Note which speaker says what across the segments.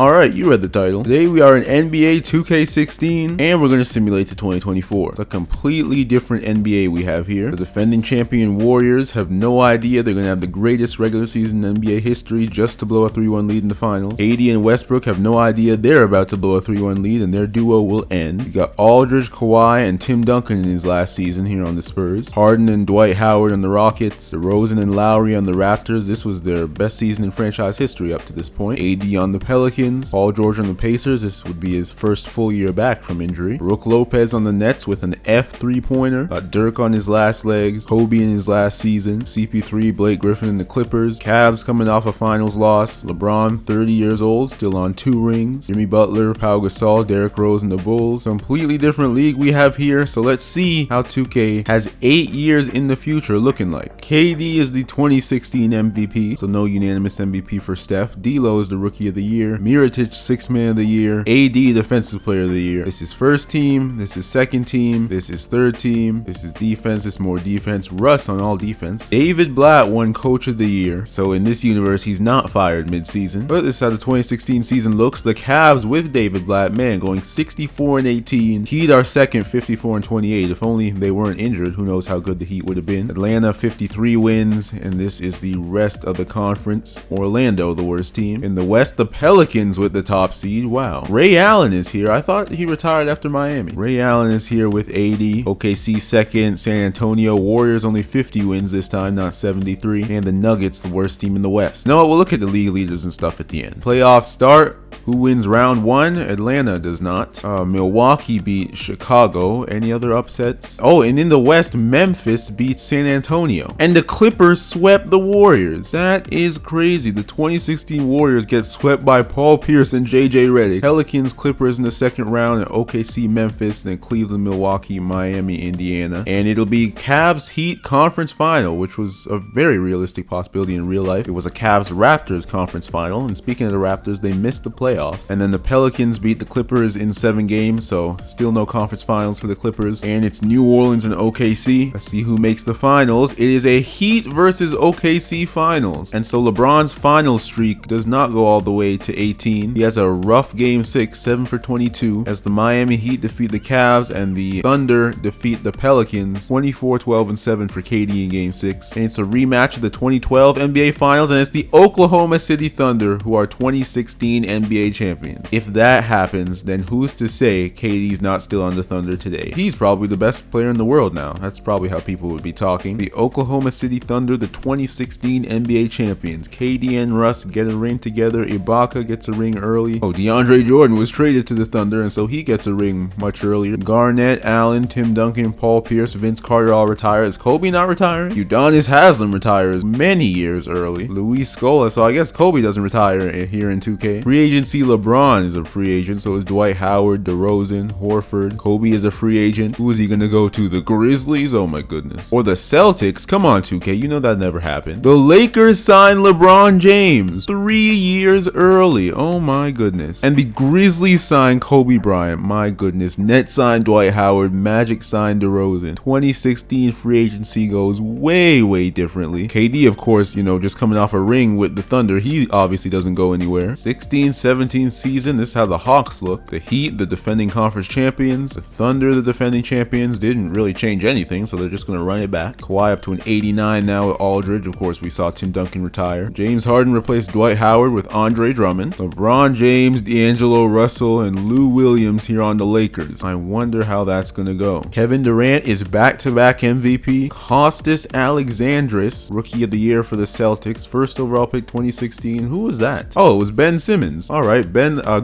Speaker 1: Alright, you read the title. Today we are in NBA 2K16 and we're going to simulate to 2024. It's a completely different NBA we have here. The defending champion Warriors have no idea they're going to have the greatest regular season in NBA history just to blow a 3-1 lead in the finals. AD and Westbrook have no idea they're about to blow a 3-1 lead and their duo will end. You got Aldridge, Kawhi, and Tim Duncan in his last season here on the Spurs. Harden and Dwight Howard on the Rockets. DeRozan and Lowry on the Raptors. This was their best season in franchise history up to this point. AD on the Pelicans. Paul George on the Pacers. This would be his first full year back from injury. Brook Lopez on the Nets with an F 3-pointer. Got Dirk on his last legs. Kobe in his last season. CP3, Blake Griffin in the Clippers. Cavs coming off a finals loss. LeBron, 30 years old, still on 2 rings. Jimmy Butler, Pau Gasol, Derrick Rose and the Bulls. Completely different league we have here. So let's see how 2K has 8 years in the future looking like. KD is the 2016 MVP, so no unanimous MVP for Steph. D'Lo is the Rookie of the Year. Mirotic, 6th Man of the Year. AD, Defensive Player of the Year. This is first team. This is second team. This is third team. This is defense. This is more defense. Russ on all defense. David Blatt won Coach of the Year. So in this universe, he's not fired mid-season. But this is how the 2016 season looks. The Cavs with David Blatt, man, going 64-18. Heat are second, 54-28. If only they weren't injured, who knows how good the Heat would have been. Atlanta, 53 wins. And this is the rest of the conference. Orlando, the worst team. In the West, the Pelicans with the top seed. Wow. Ray Allen is here. I thought he retired after Miami. Ray Allen is here with 80. OKC second. San Antonio Warriors only 50 wins this time, not 73. And the Nuggets, the worst team in the West. No, we'll look at the league leaders and stuff at the end. Playoffs start. Who wins round 1? Atlanta does not. Milwaukee beat Chicago. Any other upsets? Oh, and in the West, Memphis beats San Antonio. And the Clippers swept the Warriors. That is crazy. The 2016 Warriors get swept by Paul Pierce and JJ Redick. Pelicans, Clippers in the second round, and OKC, Memphis, then Cleveland, Milwaukee, Miami, Indiana. And it'll be Cavs Heat conference final, which was a very realistic possibility in real life. It was a Cavs Raptors conference final. And speaking of the Raptors, they missed the playoffs. And then the Pelicans beat the Clippers in 7 games, so still no conference finals for the Clippers. And it's New Orleans and OKC. Let's see who makes the finals. It is a Heat versus OKC finals. And so LeBron's final streak does not go all the way to 18. He has a rough game 6, 7 for 22, as the Miami Heat defeat the Cavs and the Thunder defeat the Pelicans 24, 12, and 7 for KD in game 6. And it's a rematch of the 2012 NBA Finals, and it's the Oklahoma City Thunder who are 2016 NBA champions. If that happens, then who's to say KD's not still on the Thunder today? He's probably the best player in the world now. That's probably how people would be talking. The Oklahoma City Thunder, the 2016 NBA champions. KD and Russ get a ring together. Ibaka gets a ring early. Oh, DeAndre Jordan was traded to the Thunder, and so he gets a ring much earlier. Garnett, Allen, Tim Duncan, Paul Pierce, Vince Carter all retire. Is Kobe not retiring? Udonis Haslem retires many years early. Luis Scola, so I guess Kobe doesn't retire here in 2K. Free agency, LeBron is a free agent, so is Dwight Howard, DeRozan, Horford. Kobe is a free agent. Who is he gonna go to? The Grizzlies? Oh my goodness. Or the Celtics? Come on, 2K, you know that never happened. The Lakers signed LeBron James 3 years early. Oh my goodness. And the Grizzlies signed Kobe Bryant. My goodness. Nets signed Dwight Howard. Magic signed DeRozan. 2016 free agency goes way differently. KD, of course, you know, just coming off a ring with the Thunder, he obviously doesn't go anywhere. 16-17 season, this is how the Hawks look. The Heat, the defending conference champions. The Thunder, the defending champions. Didn't really change anything, so they're just going to run it back. Kawhi up to an 89 now with Aldridge. Of course, we saw Tim Duncan retire. James Harden replaced Dwight Howard with Andre Drummond. LeBron James, D'Angelo Russell, and Lou Williams here on the Lakers. I wonder how that's going to go. Kevin Durant is back-to-back MVP. Kostas Alexandris, Rookie of the Year for the Celtics. First overall pick 2016. Who was that? Oh, it was Ben Simmons. All right,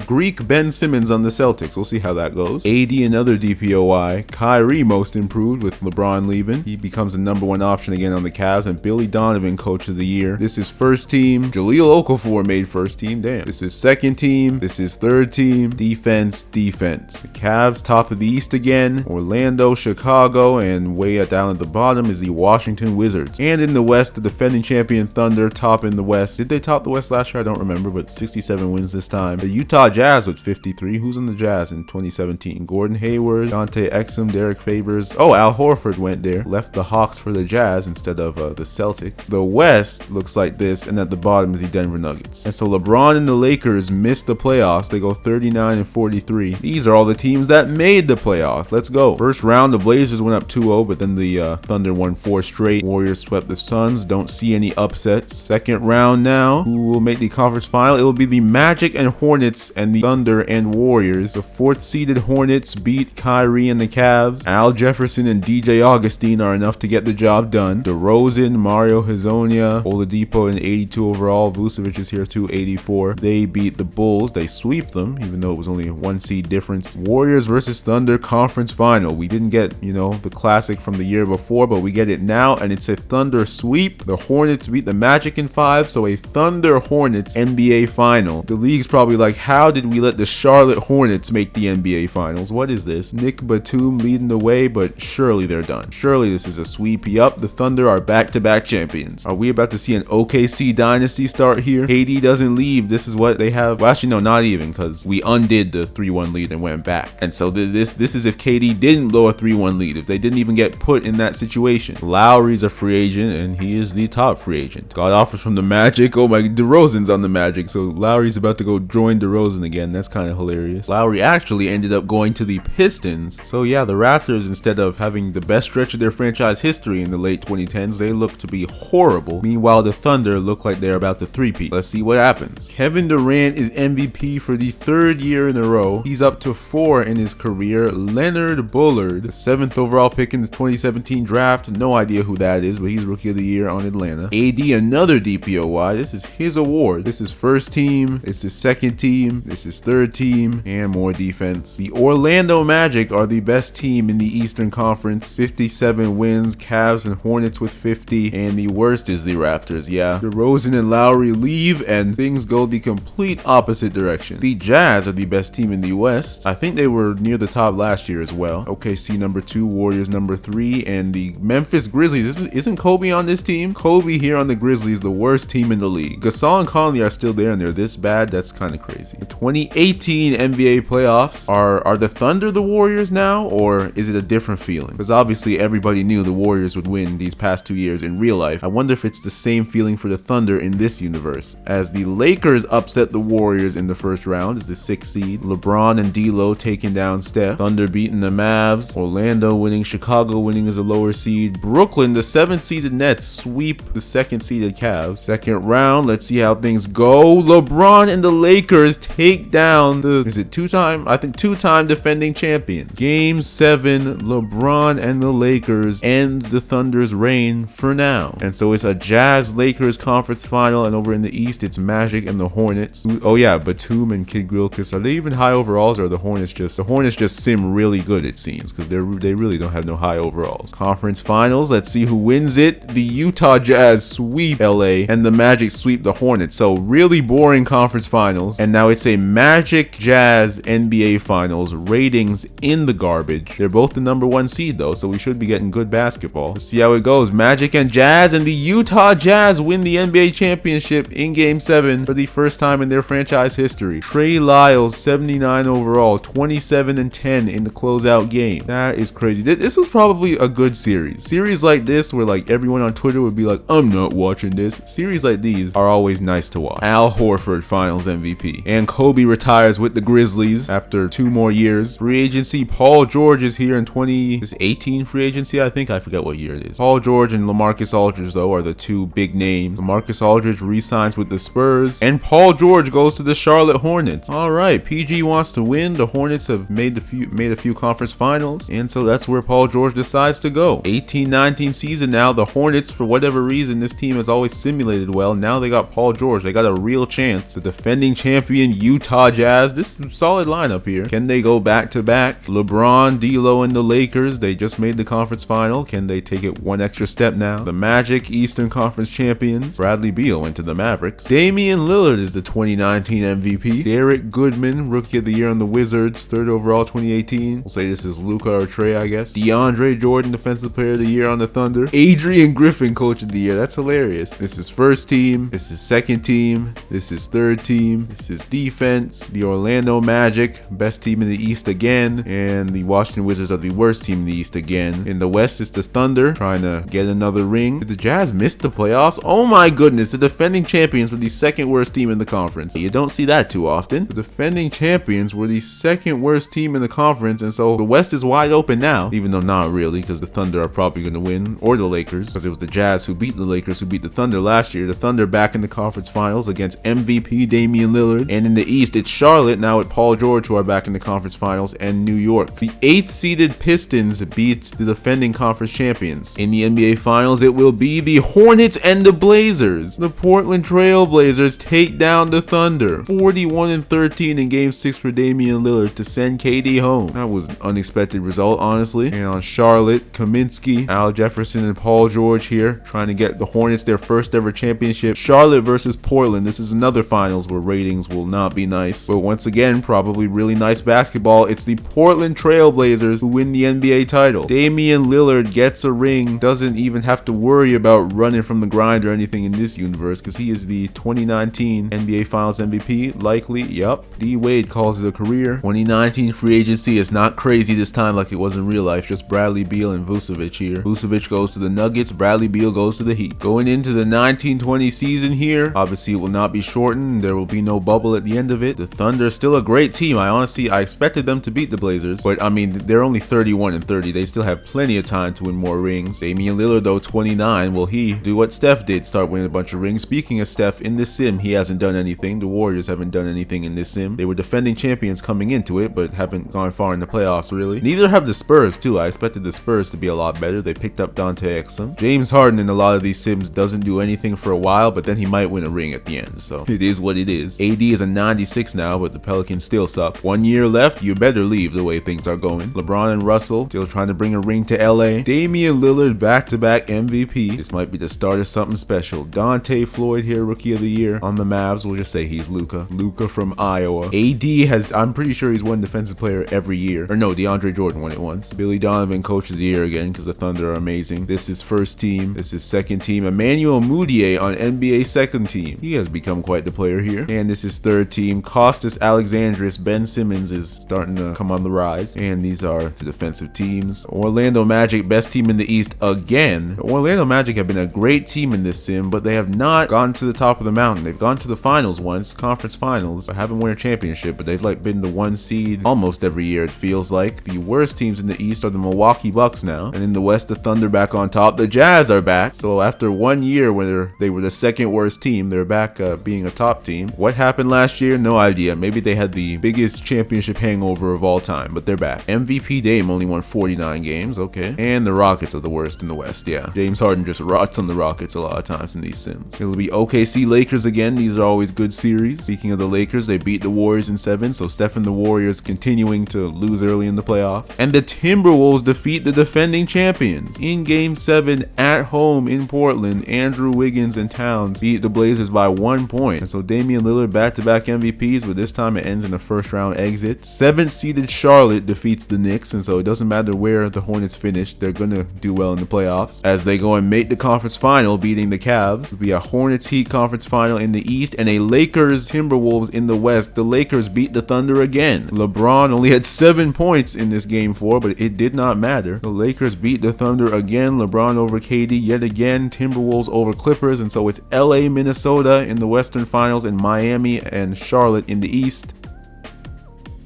Speaker 1: Greek Ben Simmons on the Celtics. We'll see how that goes. AD, another DPOY. Kyrie, most improved with LeBron leaving. He becomes the #1 option again on the Cavs. And Billy Donovan, Coach of the Year. This is first team. Jahlil Okafor made first team. Damn. This is second team. This is third team. Defense. The Cavs top of the East again. Orlando, Chicago, and way down at the bottom is the Washington Wizards. And in the West, the defending champion Thunder top in the West. Did they top the West last year? I don't remember, but 67 wins this time. time. The Utah Jazz with 53. Who's on the Jazz in 2017? Gordon Hayward, Dante Exum, Derek Favors. Oh, Al Horford went there. Left the Hawks for the Jazz instead of the Celtics. The West looks like this, and at the bottom is the Denver Nuggets. And so LeBron and the Lakers missed the playoffs. They go 39 and 43. These are all the teams that made the playoffs. Let's go. First round, the Blazers went up 2-0, but then the Thunder won 4 straight. Warriors swept the Suns. Don't see any upsets. Second round now. Who will make the conference final? It will be the Magic and Hornets and the Thunder and Warriors. The 4th seeded Hornets beat Kyrie and the Cavs. Al Jefferson and DJ Augustine are enough to get the job done. DeRozan, Mario Hezonja, Oladipo in 82 overall. Vucevic is here too, 84. They beat the Bulls. They sweep them, even though it was only a 1 seed difference. Warriors versus Thunder conference final. We didn't get, the classic from the year before, but we get it now, and it's a Thunder sweep. The Hornets beat the Magic in 5, so a Thunder Hornets NBA final. The league's probably like, how did we let the Charlotte Hornets make the NBA finals? What is this? Nick Batum leading the way, but surely they're done. Surely this is a sweep. Yup, the Thunder are back-to-back champions. Are we about to see an OKC dynasty start here? KD doesn't leave. This is what they have. Well, actually, no, not even, because we undid the 3-1 lead and went back. And so this is if KD didn't blow a 3-1 lead, if they didn't even get put in that situation. Lowry's a free agent, and he is the top free agent. Got offers from the Magic. Oh my, DeRozan's on the Magic, so Lowry's about to go join DeRozan again. That's kind of hilarious. Lowry actually ended up going to the Pistons. So yeah, the Raptors, instead of having the best stretch of their franchise history in the late 2010s, they look to be horrible. Meanwhile, the Thunder look like they're about to three-peat. Let's see what happens. Kevin Durant is MVP for the 3rd year in a row. He's up to 4 in his career. Leonard Bullard, the 7th overall pick in the 2017 draft. No idea who that is, but he's Rookie of the Year on Atlanta. AD, another DPOY. This is his award. This is first team. It's his second team. This is third team. And more defense. The Orlando Magic are the best team in the Eastern Conference. 57 wins. Cavs and Hornets with 50. And the worst is the Raptors. Yeah. DeRozan and Lowry leave, and things go the complete opposite direction. The Jazz are the best team in the West. I think they were near the top last year as well. OKC number 2, Warriors number 3, and the Memphis Grizzlies. Isn't Kobe on this team? Kobe here on the Grizzlies, the worst team in the league. Gasol and Conley are still there, and they're this bad. That's kind of crazy. The 2018 NBA playoffs. Are the Thunder the Warriors now, or is it a different feeling? Because obviously everybody knew the Warriors would win these past 2 years in real life. I wonder if it's the same feeling for the Thunder in this universe, as the Lakers upset the Warriors in the first round as the 6th seed. LeBron and D'Lo taking down Steph. Thunder beating the Mavs. Orlando winning. Chicago winning as a lower seed. Brooklyn, the 7th seeded Nets, sweep the 2nd seeded Cavs. Second round, let's see how things go. LeBron and the Lakers take down the, is it two-time defending champions. Game 7, LeBron and the Lakers end the Thunder's reign for now. And so it's a Jazz-Lakers conference final, and over in the East, it's Magic and the Hornets. Oh yeah, Batum and Kid Grilkis. Are they even high overalls, or are the Hornets just sim really good, it seems, because they really don't have no high overalls. Conference finals, let's see who wins it. The Utah Jazz sweep LA, and the Magic sweep the Hornets. So really boring conference finals, and now it's a Magic Jazz NBA finals. Ratings in the garbage. They're both the number 1 seed though, so we should be getting good basketball. Let's see how it goes. Magic and Jazz, and the Utah Jazz win the NBA championship in Game 7 for the first time in their franchise history. Trey Lyles, 79 overall, 27 and 10 in the closeout game. That is crazy. This was probably a good series. Series like this where like everyone on Twitter would be like, I'm not watching this. Series like these are always nice to watch. Al Horford finals MVP. And Kobe retires with the Grizzlies after 2 more years. Free agency, Paul George is here in 2018 free agency, I think. I forget what year it is. Paul George and LaMarcus Aldridge though are the 2 big names. LaMarcus Aldridge re-signs with the Spurs, and Paul George goes to the Charlotte Hornets. All right, PG wants to win. The Hornets have made a few conference finals, and so that's where Paul George decides to go. 18-19 season now. The Hornets, for whatever reason, this team has always simulated well. Now they got Paul George. They got a real chance. The defending champion Utah Jazz. This is a solid lineup here. Can they go back to back? LeBron, D'Lo, and the Lakers. They just made the conference final. Can they take it one extra step now? The Magic, Eastern Conference champions. Bradley Beal went to the Mavericks. Damian Lillard is the 2019 MVP. Derek Goodman, Rookie of the Year on the Wizards, 3rd overall 2018. We'll say this is Luka or Trey, I guess. DeAndre Jordan, Defensive Player of the Year on the Thunder. Adrian Griffin, Coach of the Year. That's hilarious. This is first team. This is second team. This is third team. team. This is defense. The Orlando Magic, best team in the East again. And the Washington Wizards are the worst team in the East again. In the West, it's the Thunder trying to get another ring. Did the Jazz miss the playoffs? Oh my goodness, the defending champions were the second worst team in the conference. You don't see that too often. The defending champions were the second worst team in the conference, and so the West is wide open now, even though not really, because the Thunder are probably going to win, or the Lakers, because it was the Jazz who beat the Lakers, who beat the Thunder last year. The Thunder back in the conference finals against MVP Damian Lillard. And in the East, it's Charlotte now with Paul George, who are back in the conference finals, and New York. The 8th seeded Pistons beats the defending conference champions. In the NBA finals, it will be the Hornets and the Blazers. The Portland Trail Blazers take down the Thunder 41-13 in game 6 for Damian Lillard to send KD home. That was an unexpected result, honestly. And on Charlotte, Kaminsky, Al Jefferson, and Paul George here trying to get the Hornets their first ever championship. Charlotte versus Portland. This is another finals where ratings will not be nice, but once again, probably really nice basketball. It's the Portland Trail Blazers who win the NBA title. Damian Lillard gets a ring, doesn't even have to worry about running from the grind or anything in this universe, because he is the 2019 NBA Finals MVP, likely. Yep. D Wade calls it a career. 2019 free agency is not crazy this time like it was in real life, just Bradley Beal and Vucevic here. Vucevic goes to the Nuggets, Bradley Beal goes to the Heat. Going into the 1920 season here, obviously it will not be shortened, there will be no bubble at the end of it. The Thunder are still a great team. I expected them to beat the Blazers, but I mean, they're only 31-30. They still have plenty of time to win more rings. Damian Lillard, though, 29. Will he do what Steph did, start winning a bunch of rings? Speaking of Steph, in this sim, he hasn't done anything. The Warriors haven't done anything in this sim. They were defending champions coming into it, but haven't gone far in the playoffs, really. Neither have the Spurs, too. I expected the Spurs to be a lot better. They picked up Dante Exum. James Harden in a lot of these sims doesn't do anything for a while, but then he might win a ring at the end, so it is what it is. AD is a 96 now, but the Pelicans still suck. 1 year left, you better leave the way things are going. LeBron and Russell still trying to bring a ring to LA. Damian Lillard back-to-back MVP. This might be the start of something special. Dante Floyd here, Rookie of the Year. On the Mavs, we'll just say he's Luka. Luka from Iowa. AD has, I'm pretty sure he's won Defensive Player every year. Or no, DeAndre Jordan won it once. Billy Donovan Coach of the Year again, because the Thunder are amazing. This is first team. This is second team. Emmanuel Mudiay on NBA second team. He has become quite the player here. And this is third team. Costas Alexandris. Ben Simmons is starting to come on the rise. And these are the defensive teams. Orlando Magic, best team in the East again. The Orlando Magic have been a great team in this sim, but they have not gotten to the top of the mountain. They've gone to the finals once, conference finals, but haven't won a championship, but they've like been the 1 seed almost every year, it feels like. The worst teams in the East are the Milwaukee Bucks now. And in the West, the Thunder back on top. The Jazz are back. So after 1 year where they were the second worst team, they're back being a top team. What happened last year? No idea. Maybe they had the biggest championship hangover of all time, but they're back. MVP Dame only won 49 games, okay. And the Rockets are the worst in the West, yeah. James Harden just rots on the Rockets a lot of times in these sims. It'll be OKC Lakers again. These are always good series. Speaking of the Lakers, they beat the Warriors in 7, so Steph and the Warriors continuing to lose early in the playoffs. And the Timberwolves defeat the defending champions. In game 7 at home in Portland, Andrew Wiggins and Towns beat the Blazers by 1 point. And so Damian Lillard back-to-back MVPs, but this time it ends in a first round exit. 7th seeded Charlotte defeats the Knicks, and so it doesn't matter where the Hornets finish, they're gonna do well in the playoffs as they go and make the conference final, beating the Cavs. It'll be a Hornets Heat conference final in the East and a Lakers Timberwolves in the West. The Lakers beat the Thunder again. LeBron only had 7 points in this game 4, but it did not matter. The Lakers beat the Thunder again. LeBron over KD yet again. Timberwolves over Clippers, and so it's LA, Minnesota in the Western Finals and Miami and Charlotte in the East.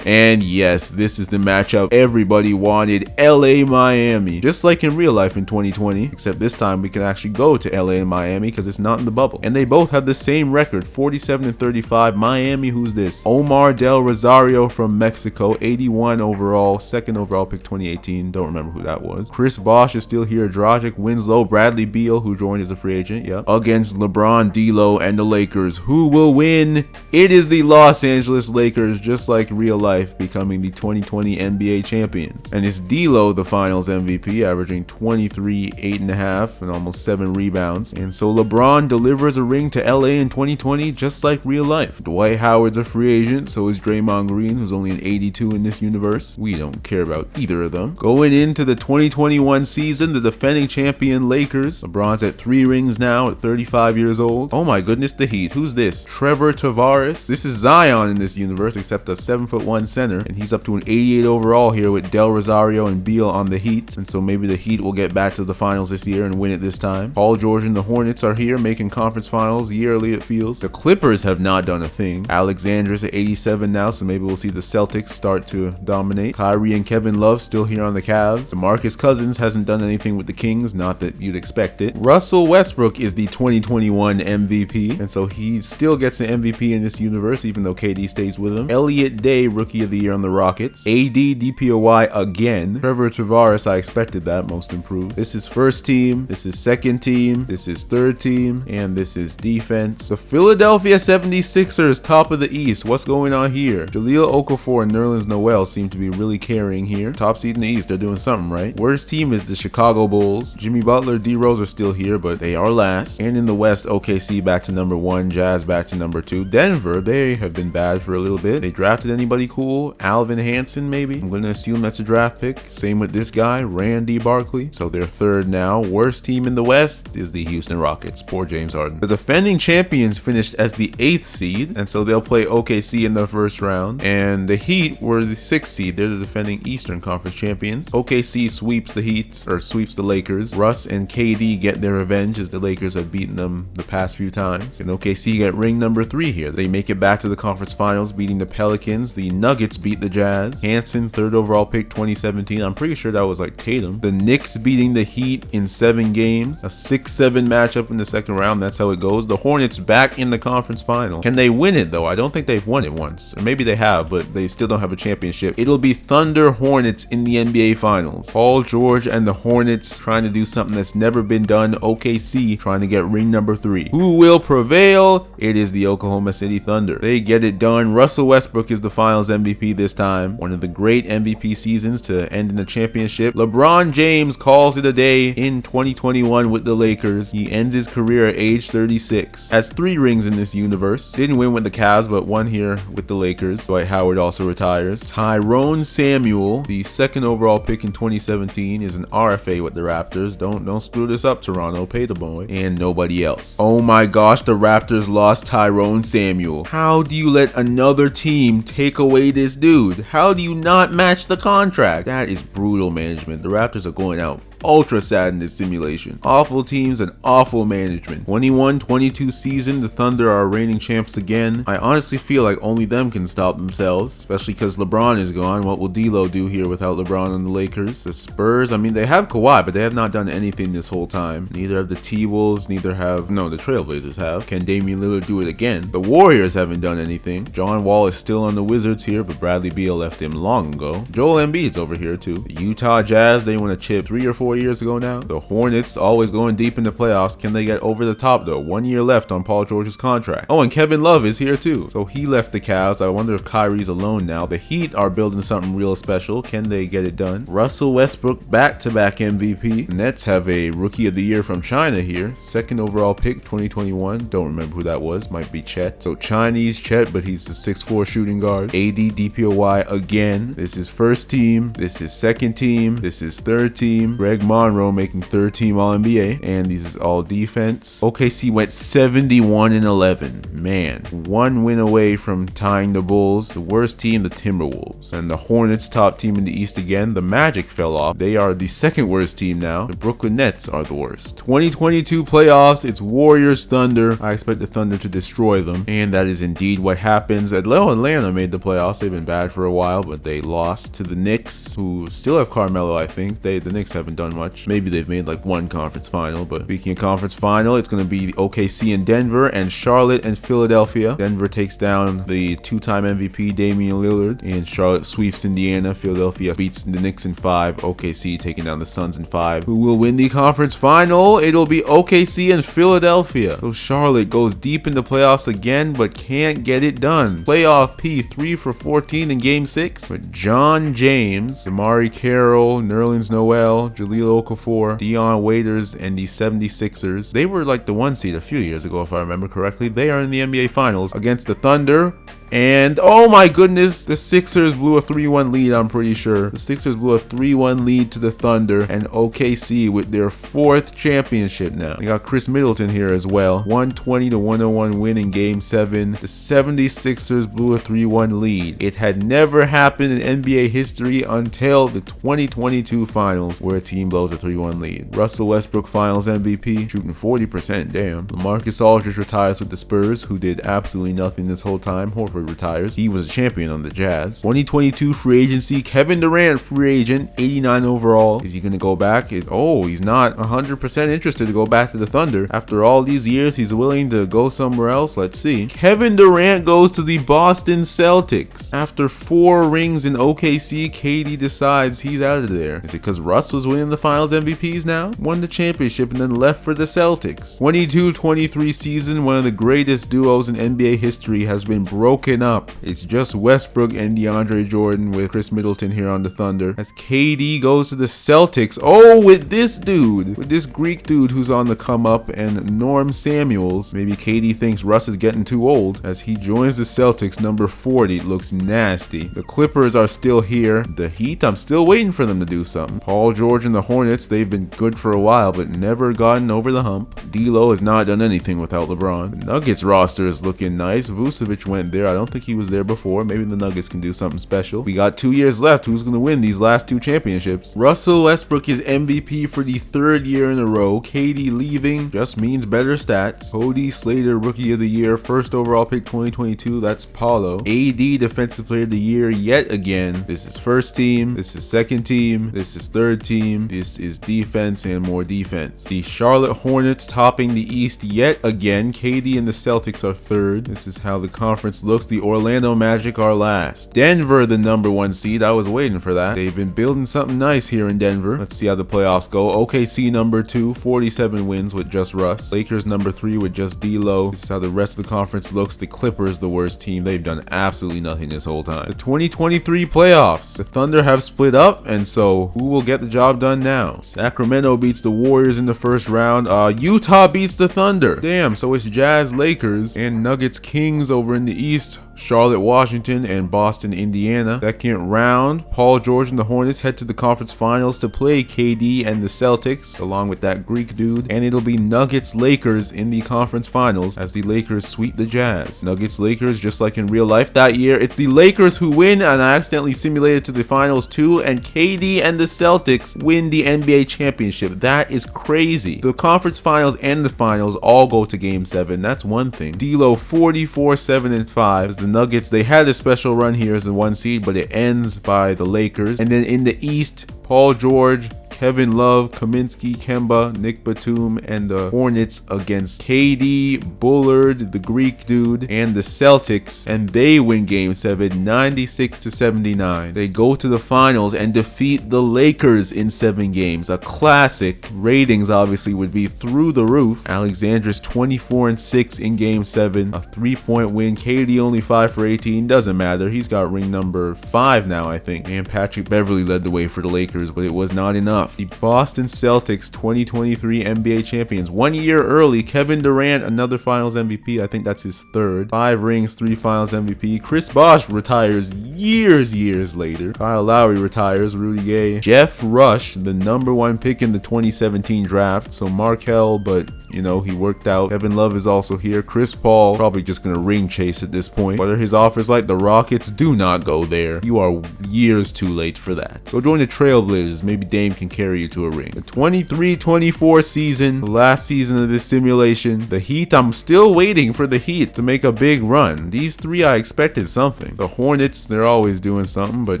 Speaker 1: And yes, this is the matchup everybody wanted. LA, Miami. Just like in real life in 2020, except this time we can actually go to LA and Miami because it's not in the bubble. And they both have the same record, 47-35. Miami, who's this? Omar Del Rosario from Mexico, 81 overall, 2nd overall pick 2018. Don't remember who that was. Chris Bosh is still here. Dragic, Winslow, Bradley Beal, who joined as a free agent, yeah. Against LeBron, D'Lo, and the Lakers. Who will win? It is the Los Angeles Lakers, just like real life. life, becoming the 2020 NBA champions. And it's D'Lo, the finals MVP, averaging 23, 8.5, and almost 7 rebounds. And so LeBron delivers a ring to LA in 2020 just like real life. Dwight Howard's a free agent, so is Draymond Green, who's only an 82 in this universe. We don't care about either of them. Going into the 2021 season, the defending champion Lakers. LeBron's at 3 rings now at 35 years old. Oh my goodness, the Heat. Who's this? Trevor Tavares. This is Zion in this universe, except a 7'1" center, and he's up to an 88 overall here with Del Rosario and Beal on the Heat. And so maybe the Heat will get back to the finals this year and win it this time. Paul George and the Hornets are here making conference finals yearly, it feels. The Clippers have not done a thing. Alexander's at 87 now, so maybe we'll see the Celtics start to dominate. Kyrie and Kevin Love still here on the Cavs. DeMarcus Cousins hasn't done anything with the Kings, not that you'd expect it. Russell Westbrook is the 2021 MVP, and so he still gets an MVP in this universe, even though KD stays with him. Elliott Day, Rookie of the Year on the Rockets. AD DPOY again. Trevor Tavares, I expected that, most improved. This is first team, this is second team, this is third team, and this is defense. The Philadelphia 76ers, top of the East. What's going on here? Jahlil Okafor and Nerlens Noel seem to be really carrying here. Top seed in the East, they're doing something right. Worst team is the Chicago Bulls. Jimmy Butler, D Rose are still here, but they are last. And in the West, OKC back to number 1, Jazz back to number 2. Denver, they have been bad for a little bit. They drafted anybody cool? Alvin Hansen, maybe? I'm going to assume that's a draft pick. Same with this guy, Randy Barkley. So they're third now. Worst team in the West is the Houston Rockets. Poor James Harden. The defending champions finished as the 8th seed, and so they'll play OKC in the first round. And the Heat were the 6th seed. They're the defending Eastern Conference champions. OKC sweeps the Heat, or sweeps the Lakers. Russ and KD get their revenge as the Lakers have beaten them the past few times. And OKC get ring number 3 here. They make it back to the conference finals, beating the Pelicans. The Nuggets beat the Jazz. Hansen, 3rd overall pick, 2017. I'm pretty sure that was like Tatum. The Knicks beating the Heat in 7 games. A 6-7 matchup in the second round. That's how it goes. The Hornets back in the conference final. Can they win it though? I don't think they've won it once. Or maybe they have, but they still don't have a championship. It'll be Thunder Hornets in the NBA Finals. Paul George and the Hornets trying to do something that's never been done. OKC trying to get ring number 3. Who will prevail? It is the Oklahoma City Thunder. They get it done. Russell Westbrook is the finals MVP this time. One of the great MVP seasons to end in a championship. LeBron James calls it a day in 2021 with the Lakers. He ends his career at age 36. Has 3 rings in this universe. Didn't win with the Cavs, but won here with the Lakers. Dwight Howard also retires. Tyrone Samuel, the 2nd overall pick in 2017, is an RFA with the Raptors. Don't screw this up, Toronto. Pay the boy. And nobody else. Oh my gosh, the Raptors lost Tyrone Samuel. How do you let another team take away this dude? How do you not match the contract? That is brutal management. The Raptors are going out ultra sad in this simulation. Awful teams and awful management. 21-22 season, the Thunder are reigning champs again. I honestly feel like only them can stop themselves, especially because LeBron is gone. What will D'Lo do here without LeBron on the Lakers? The Spurs, I mean, they have Kawhi, but they have not done anything this whole time. Neither have the T-Wolves, the Trailblazers have. Can Damian Lillard do it again? The Warriors haven't done anything. John Wall is still on the Wizards here, but Bradley Beal left him long ago. Joel Embiid's over here too. The Utah Jazz, they won a chip 3 or 4 years ago now. The Hornets always going deep in the playoffs. Can they get over the top though? 1 year left on Paul George's contract. Oh, and Kevin Love is here too. So he left the Cavs. I wonder if Kyrie's alone now. The Heat are building something real special. Can they get it done? Russell Westbrook back-to-back MVP. The Nets have a Rookie of the Year from China here. 2nd overall pick 2021. Don't remember who that was. Might be Chet. So Chinese Chet, but he's a 6'4" shooting guard. AD DPOY again. This is first team. This is second team. This is third team. Greg Monroe making 3rd team All-NBA, and these is all defense. OKC went 71-11. Man, 1 win away from tying the Bulls. The worst team, the Timberwolves. And the Hornets, top team in the East again. The Magic fell off. They are the 2nd worst team now. The Brooklyn Nets are the worst. 2022 playoffs, it's Warriors Thunder. I expect the Thunder to destroy them, and that is indeed what happens. Atlanta made the playoffs. They've been bad for a while, but they lost to the Knicks, who still have Carmelo, I think. The Knicks haven't done much. Maybe they've made like 1 conference final, but speaking of conference final, it's going to be the OKC and Denver and Charlotte and Philadelphia. Denver takes down the 2-time MVP Damian Lillard, and Charlotte sweeps Indiana. Philadelphia beats the Knicks in 5. OKC taking down the Suns in 5. Who will win the conference final? It'll be OKC and Philadelphia. So Charlotte goes deep in the playoffs again, but can't get it done. Playoff P, 3 for 2014 in Game 6 with John James, Damari Carroll, Nerlens Noel, Jahlil Okafor, Dion Waiters, and the 76ers. They were like the 1 seed a few years ago, if I remember correctly. They are in the NBA Finals against the Thunder. And oh my goodness, the Sixers blew a 3-1 lead, I'm pretty sure. The Sixers blew a 3-1 lead to the Thunder, and OKC with their 4th championship now. They got Chris Middleton here as well. 120-101 win in Game 7. The 76ers blew a 3-1 lead. It had never happened in NBA history until the 2022 Finals, where a team blows a 3-1 lead. Russell Westbrook Finals MVP, shooting 40%, damn. LaMarcus Aldridge retires with the Spurs, who did absolutely nothing this whole time. Horford retires. He was a champion on the Jazz. 2022 free agency, Kevin Durant free agent, 89 overall. Is he going to go back? He's not 100% interested to go back to the Thunder. After all these years, he's willing to go somewhere else. Let's see. Kevin Durant goes to the Boston Celtics. After 4 rings in OKC, KD decides he's out of there. Is it because Russ was winning the Finals MVPs now? Won the championship and then left for the Celtics. 22-23 season, one of the greatest duos in NBA history has been broken up. It's just Westbrook and DeAndre Jordan with Chris Middleton here on the Thunder. As KD goes to the Celtics. Oh, with this dude. With this Greek dude who's on the come up, and Norm Samuels. Maybe KD thinks Russ is getting too old. As he joins the Celtics, number 40. Looks nasty. The Clippers are still here. The Heat, I'm still waiting for them to do something. Paul George and the Hornets, they've been good for a while, but never gotten over the hump. D'Lo has not done anything without LeBron. The Nuggets roster is looking nice. Vucevic went there. I don't think he was there before. Maybe the Nuggets can do something special. We got 2 years left. Who's going to win these last 2 championships? Russell Westbrook is MVP for the 3rd year in a row. KD leaving just means better stats. Cody Slater, Rookie of the Year, 1st overall pick 2022. That's Paulo. AD, Defensive Player of the Year yet again. This is 1st team. This is 2nd team. This is 3rd team. This is defense and more defense. The Charlotte Hornets topping the East yet again. KD and the Celtics are 3rd. This is how the conference looks. The Orlando Magic are last. Denver, the number 1 seed. I was waiting for that. They've been building something nice here in Denver. Let's see how the playoffs go. OKC number 2, 47 wins with just Russ. Lakers number 3 with just D'Lo. This is how the rest of the conference looks. The Clippers, the worst team. They've done absolutely nothing this whole time. The 2023 playoffs. The Thunder have split up, and so who will get the job done now? Sacramento beats the Warriors in the 1st round. Utah beats the Thunder. Damn, so it's Jazz, Lakers, and Nuggets, Kings over in the East. Charlotte, Washington, and Boston, Indiana. 2nd round, Paul George and the Hornets head to the conference finals to play KD and the Celtics, along with that Greek dude. And it'll be Nuggets, Lakers in the conference finals as the Lakers sweep the Jazz. Nuggets, Lakers, just like in real life that year. It's the Lakers who win, and I accidentally simulated to the finals too, and KD and the Celtics win the NBA championship. That is crazy. The conference finals and the finals all go to Game 7. That's one thing. D'Lo 44-7-5 as the Nuggets, they had a special run here as the 1 seed, but it ends by the Lakers. And then in the East, Paul George, Kevin Love, Kaminsky, Kemba, Nick Batum, and the Hornets against KD, Bullard, the Greek dude, and the Celtics, and they win Game 7, 96-79. They go to the finals and defeat the Lakers in 7 games. A classic. Ratings obviously would be through the roof. Alexander's 24-6 in Game 7, a 3-point win. KD only 5 for 18. Doesn't matter. He's got ring number 5 now, I think. And Patrick Beverley led the way for the Lakers, but it was not enough. The Boston Celtics 2023 NBA champions. 1 year early, Kevin Durant, another finals MVP. I think that's his 3rd. 5 rings, 3 finals MVP. Chris Bosh retires years later. Kyle Lowry retires. Rudy Gay. Jeff Rush, the number 1 pick in the 2017 draft. So Markelle, but you know, he worked out. Kevin Love is also here. Chris Paul, probably just gonna ring chase at this point. What are his offers like? The Rockets? Do not go there. You are years too late for that. So join the Trailblazers. Maybe Dame can carry you to a ring. The 23-24 season, the last season of this simulation. The Heat, I'm still waiting for the Heat to make a big run. These 3, I expected something. The Hornets, they're always doing something, but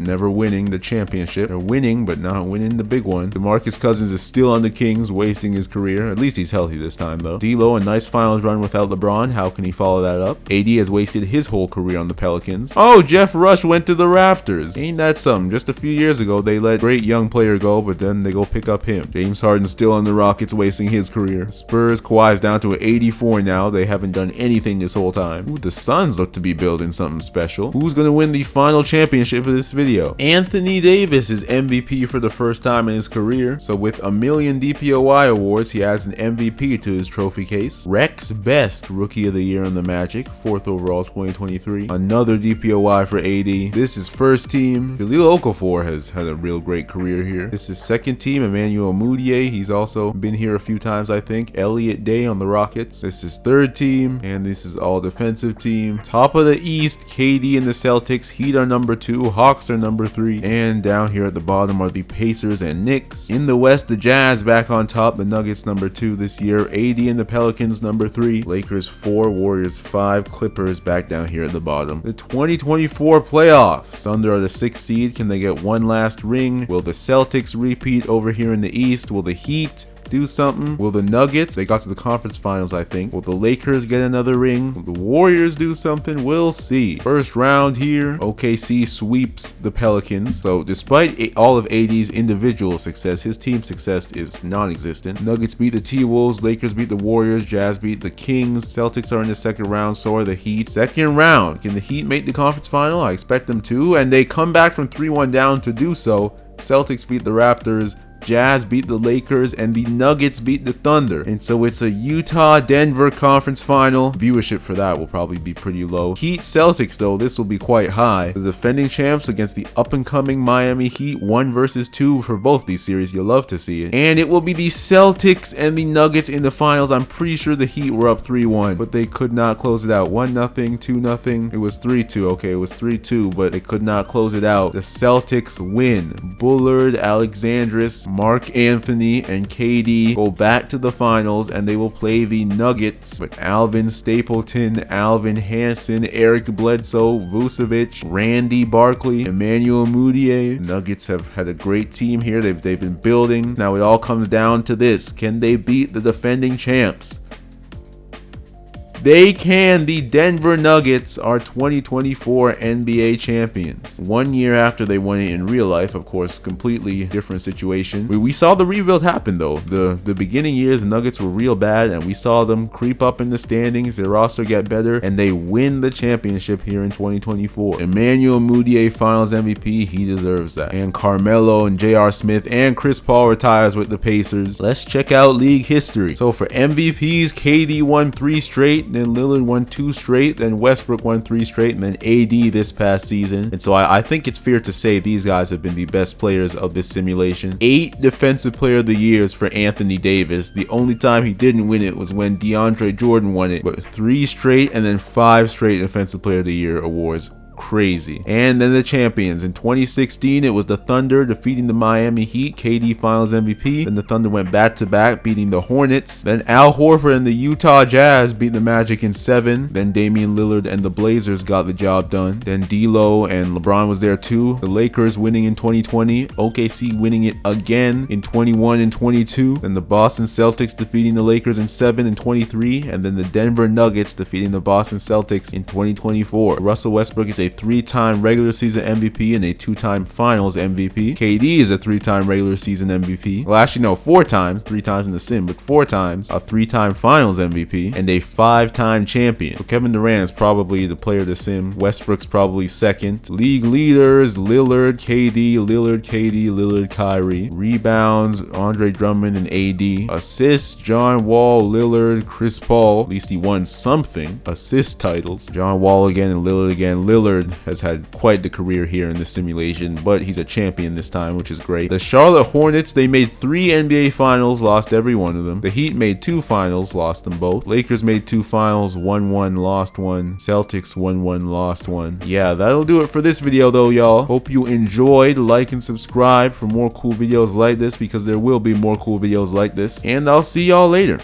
Speaker 1: never winning the championship. They're winning, but not winning the big one. DeMarcus Cousins is still on the Kings, wasting his career. At least he's healthy this time, though. D'Lo, a nice finals run without LeBron. How can he follow that up? AD has wasted his whole career on the Pelicans. Oh, Jeff Rush went to the Raptors. Ain't that something? Just a few years ago, they let great young player go, but then they they go pick up him. James Harden's still on the Rockets, wasting his career. Spurs, Kawhi's down to an 84 now. They haven't done anything this whole time. Ooh, the Suns look to be building something special. Who's gonna win the final championship of this video? Anthony Davis is MVP for the first time in his career. So with a million DPOY awards, he adds an MVP to his trophy case. Rex Best, Rookie of the Year in the Magic, 4th overall 2023. Another DPOY for AD. This is first team. Jahlil Okafor has had a real great career here. This is second team. Emmanuel Mudiay, he's also been here a few times, I think. Elliott Day on the Rockets. This is third team, and this is all defensive team. Top of the East, KD and the Celtics. Heat are number 2, Hawks are number 3, and down here at the bottom are the Pacers and Knicks. In the West, the Jazz back on top, the Nuggets number 2 this year, AD and the Pelicans number 3, Lakers 4, Warriors 5, Clippers back down here at the bottom. The 2024 playoffs. Thunder are the 6th seed. Can they get one last ring? Will the Celtics repeat over here in the East? Will the Heat do something? Will the Nuggets, they got to the conference finals, I think. Will the Lakers get another ring? Will the Warriors do something? We'll see. First round here, OKC sweeps the Pelicans. So despite all of AD's individual success, his team success is non-existent. Nuggets beat the T-Wolves, Lakers beat the Warriors, Jazz beat the Kings, Celtics are in the second round, so are the Heat. Second round, can the Heat make the conference final? I expect them to, and they come back from 3-1 down to do so. Celtics beat the Raptors, Jazz beat the Lakers, and the Nuggets beat the Thunder. And so it's a Utah-Denver conference final. Viewership for that will probably be pretty low. Heat-Celtics, though, this will be quite high. The defending champs against the up-and-coming Miami Heat, 1 versus 2 for both these series. You'll love to see it. And it will be the Celtics and the Nuggets in the finals. I'm pretty sure the Heat were up 3-1, but they could not close it out. 1-0, 2-0. It was 3-2. Okay, it was 3-2, but they could not close it out. The Celtics win. Bullard, Alexandris, Mark Anthony, and KD go back to the finals, and they will play the Nuggets with Alvin Stapleton, Alvin Hansen, Eric Bledsoe, Vucevic, Randy Barkley, Emmanuel Mudiay. Nuggets have had a great team here. They've been building. Now it all comes down to this. Can they beat the defending champs? They can. The Denver Nuggets are 2024 NBA champions. 1 year after they won it in real life, of course, completely different situation. We saw the rebuild happen though. The beginning years, the Nuggets were real bad, and we saw them creep up in the standings, their roster get better, and they win the championship here in 2024. Emmanuel Mudiay finals MVP, he deserves that. And Carmelo and J.R. Smith and Chris Paul retires with the Pacers. Let's check out league history. So for MVPs, KD won 3 straight. Then Lillard won 2 straight, then Westbrook won 3 straight, and then AD this past season. And so I think it's fair to say these guys have been the best players of this simulation. 8 Defensive Player of the Years for Anthony Davis. The only time he didn't win it was when DeAndre Jordan won it, but 3 straight and then 5 straight Defensive Player of the Year awards. Crazy. And then the champions. In 2016, it was the Thunder defeating the Miami Heat, KD Finals MVP. Then the Thunder went back-to-back, beating the Hornets. Then Al Horford and the Utah Jazz beat the Magic in 7. Then Damian Lillard and the Blazers got the job done. Then D'Lo and LeBron was there too. The Lakers winning in 2020. OKC winning it again in 21 and 22. Then the Boston Celtics defeating the Lakers in 7 and 23. And then the Denver Nuggets defeating the Boston Celtics in 2024. Russell Westbrook is a 3-time regular season MVP and a 2-time finals MVP. KD is a 3-time regular season MVP. Well, actually, no, 4 times. 3 times in the sim, but 4 times. A 3-time finals MVP and a 5-time champion. So Kevin Durant is probably the player of the sim. Westbrook's probably second. League leaders, Lillard, KD, Lillard, KD, Lillard, Kyrie. Rebounds, Andre Drummond and AD. Assists, John Wall, Lillard, Chris Paul. At least he won something. Assist titles. John Wall again and Lillard again. Lillard has had quite the career here in this simulation, but he's a champion this time, which is great. The Charlotte Hornets, they made 3 NBA finals, lost every one of them. The Heat made 2 finals, lost them both. Lakers made 2 finals, won 1, lost 1. Celtics won 1, lost 1. Yeah, that'll do it for this video though, y'all. Hope you enjoyed. Like and subscribe for more cool videos like this, because there will be more cool videos like this. And I'll see y'all later.